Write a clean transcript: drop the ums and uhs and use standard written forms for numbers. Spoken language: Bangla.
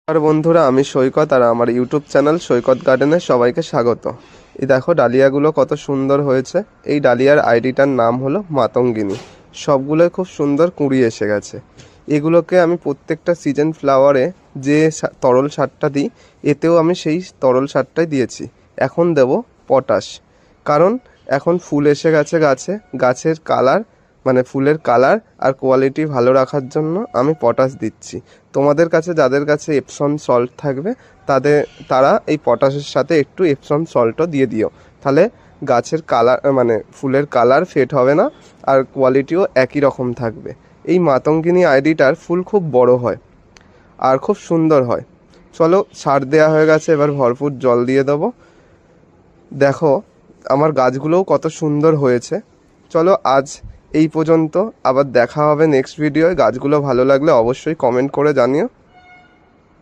আর বন্ধুরা, আমি সৈকত আর আমার ইউটিউব চ্যানেল সৈকত গার্ডেনে সবাইকে স্বাগত। এই দেখো ডালিয়াগুলো কত সুন্দর হয়েছে। এই ডালিয়ার আইডিটার নাম হলো মাতঙ্গিনী। সবগুলোই খুব সুন্দর কুঁড়ি এসে গেছে। এগুলোকে আমি প্রত্যেকটা সিজন ফ্লাওয়ারে যে তরল সারটা দিই, এতেও আমি সেই তরল সারটাই দিয়েছি। এখন দেব পটাশ, কারণ এখন ফুল এসে গেছে গাছে। গাছের কালার মানে ফুলের কালার আর কোয়ালিটি ভালো রাখার জন্য আমি পটাশ দিচ্ছি। তোমাদের কাছে যাদের কাছে এপসম সল্ট থাকবে তারা এই পটাশের সাথে একটু এপসম সল্টও দিয়ে দিও। তাহলে গাছের কালার মানে ফুলের কালার ফেড হবে না, আর কোয়ালিটিও একই রকম থাকবে। এই মাতঙ্গিনী আইডিটার ফুল খুব বড় হয় আর খুব সুন্দর হয়। চলো, সার দেওয়া হয়ে গেছে, এবার ভরপুর জল দিয়ে দেবো। দেখো আমার গাছগুলোও কত সুন্দর হয়েছে। চলো আজ এই পর্যন্ত, আবার দেখা হবে নেক্সট ভিডিওয়। গাছগুলো ভালো লাগলে অবশ্যই কমেন্ট করে জানিও।